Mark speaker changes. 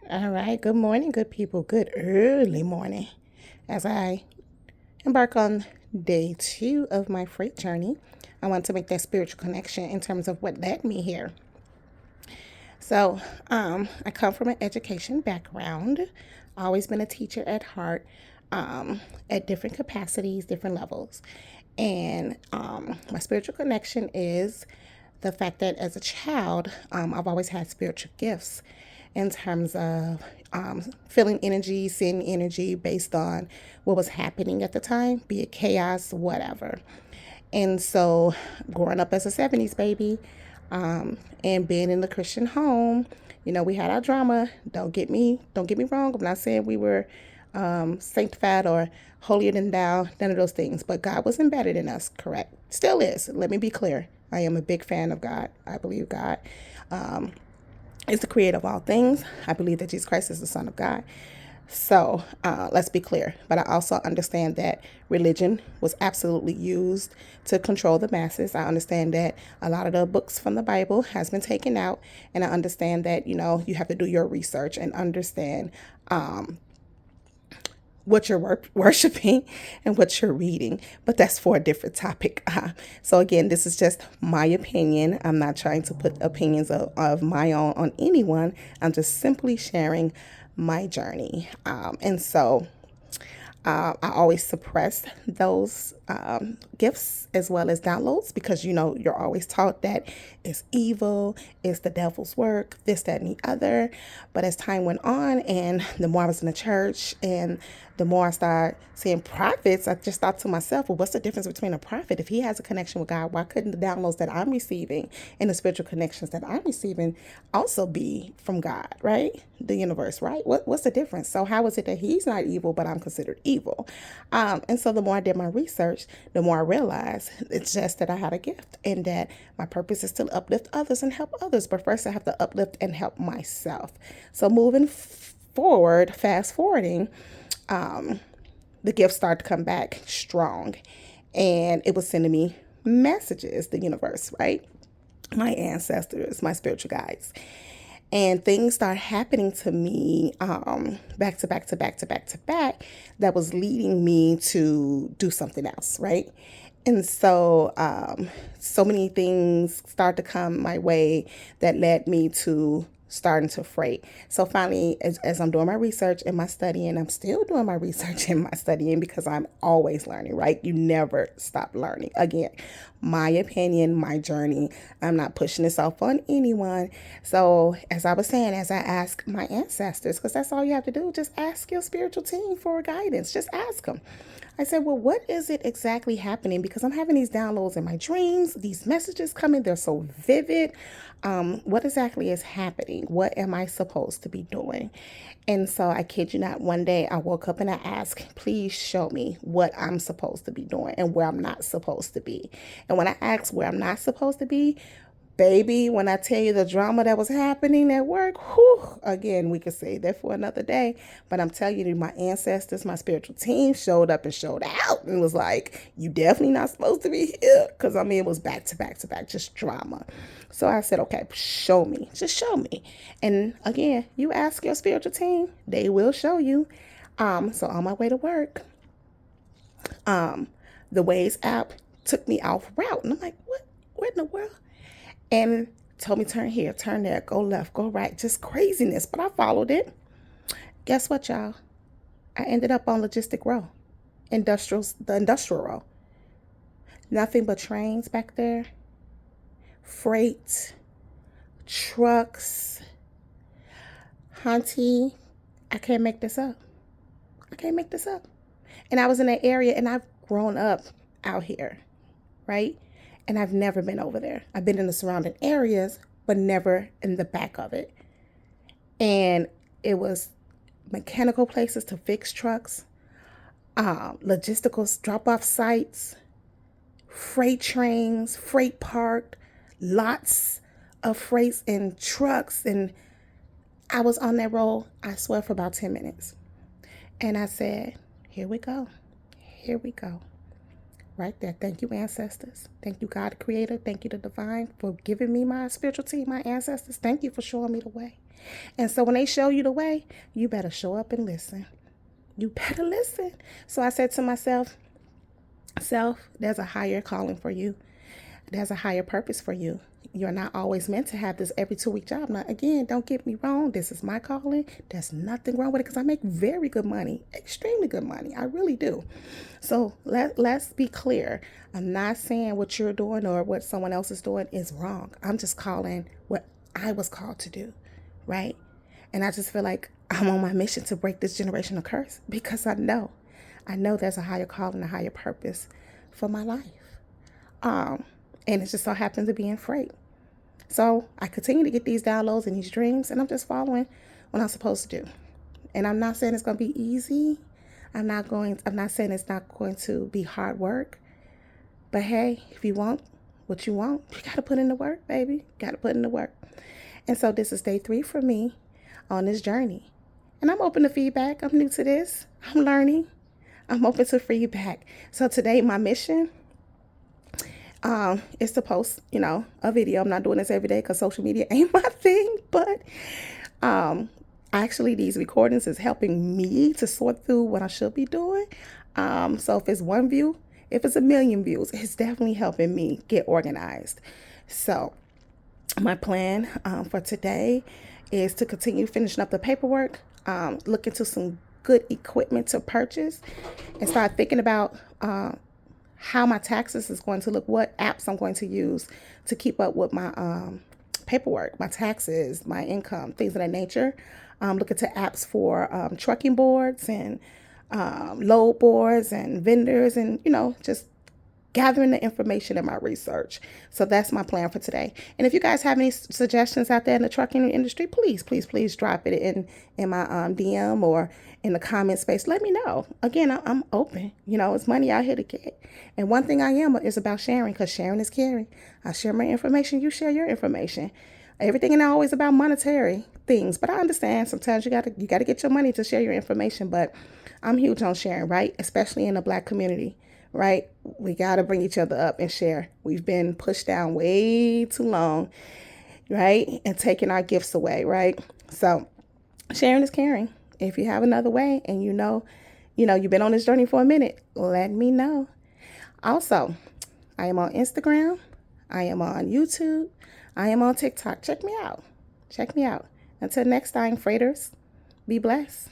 Speaker 1: All right. Good morning, good people. Good early morning. As I embark on day 2 of my freight journey, I want to make that spiritual connection in terms of what led me here. I come from an education background, always been a teacher at heart, at different capacities, different levels. And my spiritual connection is the fact that as a child, I've always had spiritual gifts in terms of feeling energy, seeing energy based on what was happening at the time, be it chaos, whatever. And so, growing up as a 70s baby, and being in the Christian home, we had our drama. Don't get me wrong. I'm not saying we were sanctified or holier than thou, none of those things. But God was embedded in us, correct? Still is. Let me be clear. I am a big fan of God. I believe God is the creator of all things. I believe that Jesus Christ is the Son of God. So let's be clear. But I also understand that religion was absolutely used to control the masses. I understand that a lot of the books from the Bible has been taken out, and I understand that you have to do your research and understand what you're worshiping and what you're reading, but that's for a different topic. So again, this is just my opinion. I'm not trying to put opinions of my own on anyone. I'm just simply sharing my journey. I always suppress those gifts as well as downloads because you're always taught that it's evil, it's the devil's work, this, that, and the other. But as time went on, and the more I was in the church, and the more I started seeing prophets, I just thought to myself, well, what's the difference between a prophet? If he has a connection with God, why couldn't the downloads that I'm receiving and the spiritual connections that I'm receiving also be from God, right? The universe, right? What's the difference? So how is it that he's not evil, but I'm considered evil? And so the more I did my research, the more I realized it's just that I had a gift and that my purpose is to uplift others and help others. But first I have to uplift and help myself. So moving forward, fast forwarding, the gifts started to come back strong. And it was sending me messages, the universe, right? My ancestors, my spiritual guides. And things start happening to me back to back to back to back to back that was leading me to do something else, right? And so many things start to come my way that led me to starting to freight. So finally, as I'm doing my research and my studying, I'm still doing my research and my studying because I'm always learning, right? You never stop learning. Again, my opinion, my journey. I'm not pushing this off on anyone. So as I was saying, as I ask my ancestors, because that's all you have to do, just ask your spiritual team for guidance. Just ask them. I said, well, what is it exactly happening? Because I'm having these downloads in my dreams, these messages coming, they're so vivid. What exactly is happening? What am I supposed to be doing? And so I kid you not, one day I woke up and I asked, please show me what I'm supposed to be doing and where I'm not supposed to be. And when I asked where I'm not supposed to be, baby, when I tell you the drama that was happening at work, whew, again, we could say that for another day. But I'm telling you, my ancestors, my spiritual team showed up and showed out and was like, you definitely not supposed to be here. Because, I mean, it was back to back to back, just drama. So I said, okay, show me. Just show me. And again, you ask your spiritual team, they will show you. So on my way to work, the Waze app took me off route. And I'm like, what? What in the world? And told me turn here, turn there, go left, go right, just craziness. But I followed it. Guess what, y'all? I ended up on logistic row, the industrial row. Nothing but trains back there, freight, trucks. Hunty, I can't make this up. I can't make this up. And I was in that area, and I've grown up out here, right? And I've never been over there. I've been in the surrounding areas, but never in the back of it. And it was mechanical places to fix trucks, logistical drop off sites, freight trains, freight parked, lots of freights and trucks. And I was on that road, I swear, for about 10 minutes. And I said, here we go. Here we go. Right there. Thank you, ancestors. Thank you, God, the creator. Thank you, the divine, for giving me my spiritual team, my ancestors. Thank you for showing me the way. And so when they show you the way, you better show up and listen. You better listen. So I said to myself, self, there's a higher calling for you. There's a higher purpose for you. You're not always meant to have this every 2 week job. Now, again, don't get me wrong. This is my calling. There's nothing wrong with it because I make very good money, extremely good money. I really do. So let's be clear. I'm not saying what you're doing or what someone else is doing is wrong. I'm just calling what I was called to do, right? And I just feel like I'm on my mission to break this generational curse because I know there's a higher calling, a higher purpose for my life. And it just so happens to be in freight. So I continue to get these downloads and these dreams, and I'm just following what I'm supposed to do. And I'm not saying it's going to be easy. I'm not saying it's not going to be hard work. But hey, if you want what you want, you got to put in the work, baby. Got to put in the work. And so this is day 3 for me on this journey. And I'm open to feedback. I'm new to this. I'm learning. I'm open to feedback. So today, my mission is to post, a video. I'm not doing this every day because social media ain't my thing, but actually these recordings is helping me to sort through what I should be doing. So if it's 1 view, if it's 1,000,000 views, it's definitely helping me get organized. So my plan for today is to continue finishing up the paperwork, look into some good equipment to purchase, and start thinking about how my taxes is going to look, what apps I'm going to use to keep up with my paperwork, my taxes, my income, things of that nature. Look into apps for trucking boards and load boards and vendors and, just gathering the information in my research. So that's my plan for today. And if you guys have any suggestions out there in the trucking industry, please drop it in my DM or in the comment space. Let me know. Again, I'm open. It's money out here to get. And one thing I am is about sharing, because sharing is caring. I share my information. You share your information. Everything ain't always about monetary things, but I understand sometimes you gotta get your money to share your information. But I'm huge on sharing, right? Especially in the Black community. Right? We got to bring each other up and share. We've been pushed down way too long, right? And taking our gifts away, right? So sharing is caring. If you have another way and you've been on this journey for a minute, let me know. Also, I am on Instagram. I am on YouTube. I am on TikTok. Check me out. Until next time, freighters, be blessed.